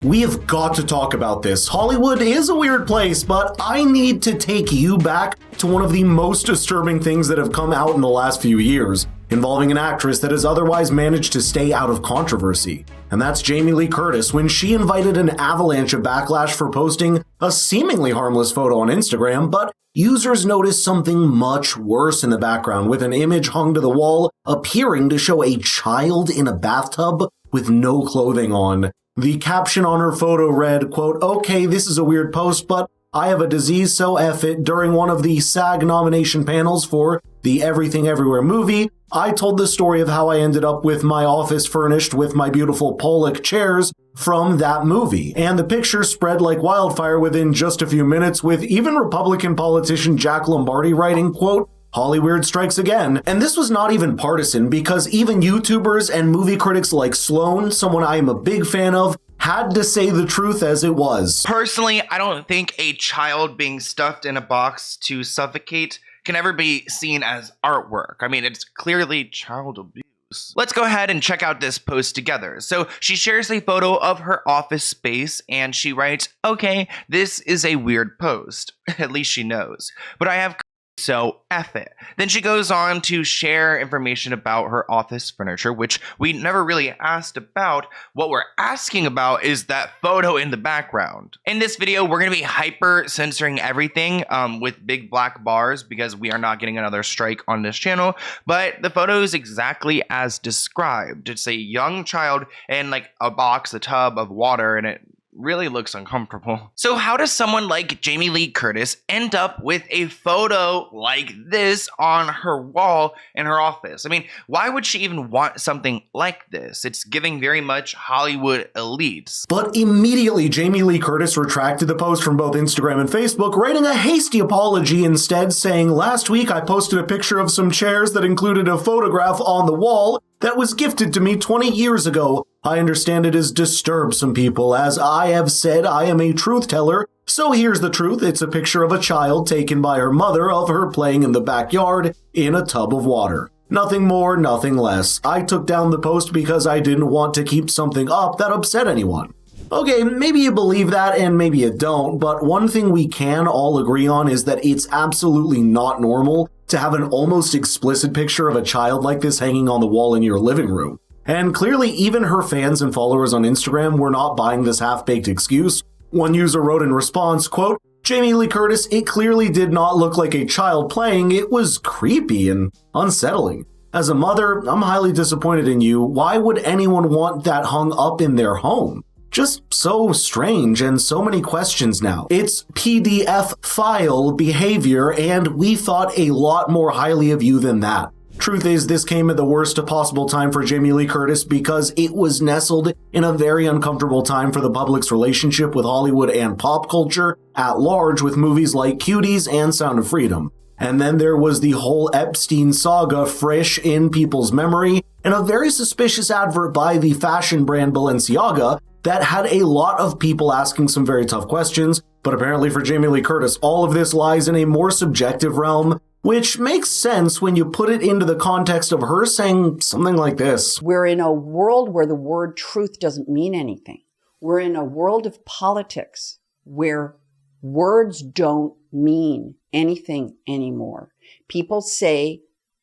We have got to talk about this. Hollywood is a weird place, but I need to take you back to one of the most disturbing things that have come out in the last few years, involving an actress that has otherwise managed to stay out of controversy. And that's Jamie Lee Curtis when she invited an avalanche of backlash for posting a seemingly harmless photo on Instagram, but users noticed something much worse in the background, with an image hung to the wall appearing to show a child in a bathtub with no clothing on. The caption on her photo read, quote, "Okay, this is a weird post, but I have a disease, so F it. During one of the SAG nomination panels for the Everything Everywhere movie, I told the story of how I ended up with my office furnished with my beautiful Pollock chairs from that movie." And the picture spread like wildfire within just a few minutes, with even Republican politician Jack Lombardi writing, quote, "Hollyweird strikes again." And this was not even partisan, because even YouTubers and movie critics like Sloan, someone I am a big fan of, had to say the truth as it was. Personally, I don't think a child being stuffed in a box to suffocate can ever be seen as artwork. I mean, it's clearly child abuse. Let's go ahead and check out this post together. So she shares a photo of her office space and she writes, "Okay, this is a weird post." At least she knows. But I have so F it. Then she goes on to share information about her office furniture, which we never really asked about. What we're asking about is that photo in the background. In this video, we're going to be hyper censoring everything with big black bars because we are not getting another strike on this channel. But the photo is exactly as described. It's a young child in like a box, a tub of water, and it really looks uncomfortable. So how does someone like Jamie Lee Curtis end up with a photo like this on her wall in her office? I mean, why would she even want something like this? It's giving very much Hollywood elites. But immediately, Jamie Lee Curtis retracted the post from both Instagram and Facebook, writing a hasty apology instead, saying, "Last week I posted a picture of some chairs that included a photograph on the wall that was gifted to me 20 years ago. I understand it has disturbed some people. As I have said, I am a truth teller. So here's the truth. It's a picture of a child taken by her mother of her playing in the backyard in a tub of water. Nothing more, nothing less. I took down the post because I didn't want to keep something up that upset anyone." Okay, maybe you believe that and maybe you don't, but one thing we can all agree on is that it's absolutely not normal to have an almost explicit picture of a child like this hanging on the wall in your living room. And clearly even her fans and followers on Instagram were not buying this half-baked excuse. One user wrote in response, quote, "Jamie Lee Curtis, it clearly did not look like a child playing. It was creepy and unsettling. As a mother, I'm highly disappointed in you. Why would anyone want that hung up in their home? Just so strange and so many questions now. It's PDF file behavior, and we thought a lot more highly of you than that." Truth is, this came at the worst possible time for Jamie Lee Curtis because it was nestled in a very uncomfortable time for the public's relationship with Hollywood and pop culture at large, with movies like Cuties and Sound of Freedom. And then there was the whole Epstein saga fresh in people's memory, and a very suspicious advert by the fashion brand Balenciaga that had a lot of people asking some very tough questions. But apparently for Jamie Lee Curtis, all of this lies in a more subjective realm, which makes sense when you put it into the context of her saying something like this. We're in a world where the word truth doesn't mean anything. We're in a world of politics where words don't mean anything anymore. People say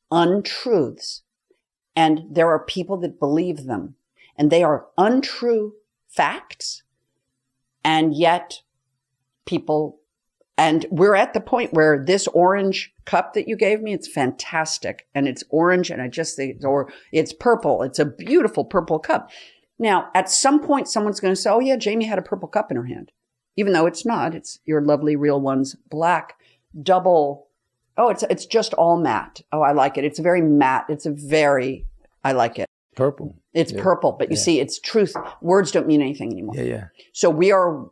untruths, and there are people that believe them, and they are untrue facts, and yet people, and we're at the point where this orange cup that you gave me, it's fantastic, and it's orange, and I just think, or it's purple, it's a beautiful purple cup. Now, at some point, someone's going to say, "Oh yeah, Jamie had a purple cup in her hand," even though it's not. It's your lovely real one's black double. Oh, it's just all matte. Oh, I like it. It's very matte. I like it. Purple. It's purple, but you see, it's truth. Words don't mean anything anymore. Yeah. So we are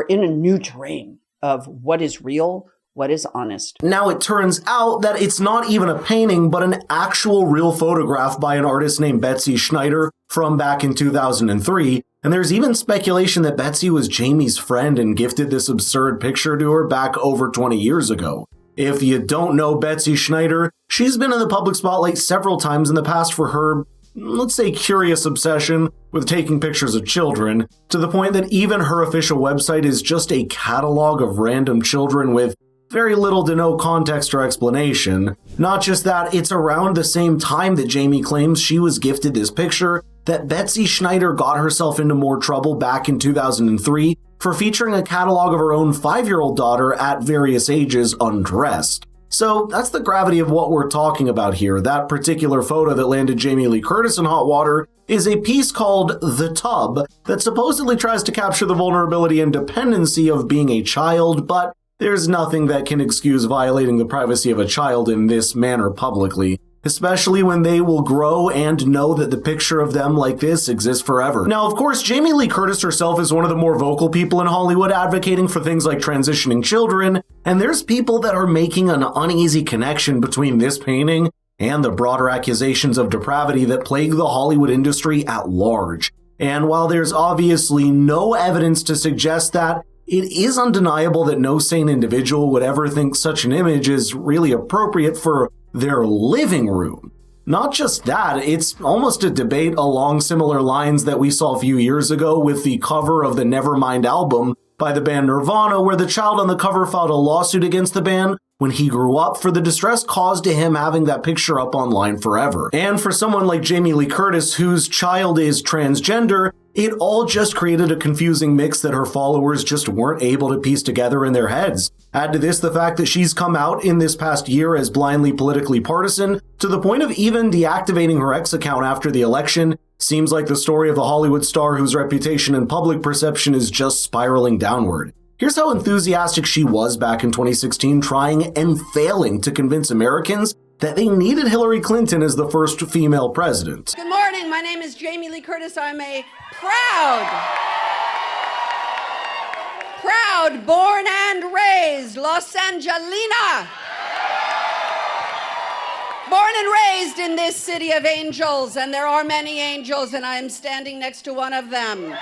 in a new terrain of what is real, what is honest. Now it turns out that it's not even a painting, but an actual real photograph by an artist named Betsy Schneider from back in 2003. And there's even speculation that Betsy was Jamie's friend and gifted this absurd picture to her back over 20 years ago. If you don't know Betsy Schneider, she's been in the public spotlight several times in the past for her let's say, curious obsession with taking pictures of children, to the point that even her official website is just a catalog of random children with very little to no context or explanation. Not just that, it's around the same time that Jamie claims she was gifted this picture that Betsy Schneider got herself into more trouble back in 2003 for featuring a catalog of her own 5-year-old daughter at various ages undressed. So that's the gravity of what we're talking about here. That particular photo that landed Jamie Lee Curtis in hot water is a piece called The Tub that supposedly tries to capture the vulnerability and dependency of being a child, but there's nothing that can excuse violating the privacy of a child in this manner publicly, especially when they will grow and know that the picture of them like this exists forever. Now, of course, Jamie Lee Curtis herself is one of the more vocal people in Hollywood advocating for things like transitioning children, and there's people that are making an uneasy connection between this painting and the broader accusations of depravity that plague the Hollywood industry at large. And while there's obviously no evidence to suggest that, it is undeniable that no sane individual would ever think such an image is really appropriate for their living room. Not just that, it's almost a debate along similar lines that we saw a few years ago with the cover of the Nevermind album by the band Nirvana, where the child on the cover filed a lawsuit against the band when he grew up for the distress caused to him having that picture up online forever. And for someone like Jamie Lee Curtis, whose child is transgender, it all just created a confusing mix that her followers just weren't able to piece together in their heads. Add to this the fact that she's come out in this past year as blindly politically partisan, to the point of even deactivating her X account after the election. Seems like the story of the Hollywood star whose reputation and public perception is just spiraling downward. Here's how enthusiastic she was back in 2016, trying and failing to convince Americans that they needed Hillary Clinton as the first female president. Good morning, my name is Jamie Lee Curtis. I'm a proud born and raised Los Angelina. Born and raised in this city of angels, and there are many angels, and I am standing next to one of them.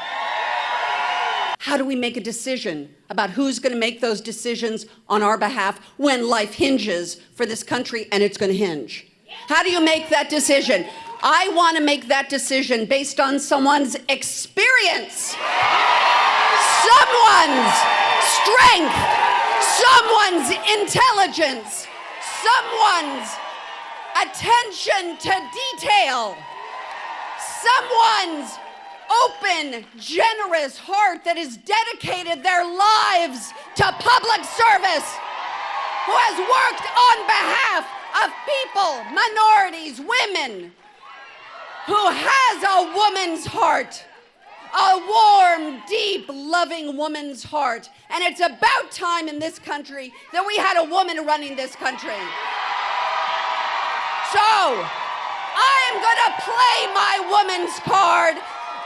How do we make a decision about who's going to make those decisions on our behalf when life hinges for this country, and it's going to hinge? How do you make that decision? I want to make that decision based on someone's experience, someone's strength, someone's intelligence, someone's attention to detail, someone's open, generous heart that has dedicated their lives to public service, who has worked on behalf of people, minorities, women, who has a woman's heart, a warm, deep, loving woman's heart. And it's about time in this country that we had a woman running this country. So, I'm gonna play my woman's card.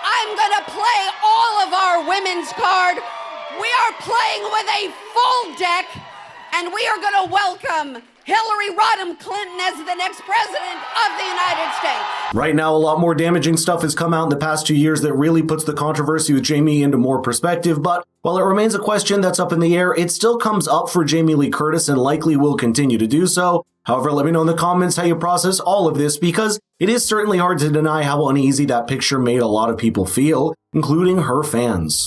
I'm gonna play all of our women's card. We are playing with a full deck, and we are gonna welcome Hillary Rodham Clinton as the next president of the United States. Right now, a lot more damaging stuff has come out in the past 2 years that really puts the controversy with Jamie into more perspective, but while it remains a question that's up in the air, it still comes up for Jamie Lee Curtis and likely will continue to do so. However, let me know in the comments how you process all of this, because it is certainly hard to deny how uneasy that picture made a lot of people feel, including her fans.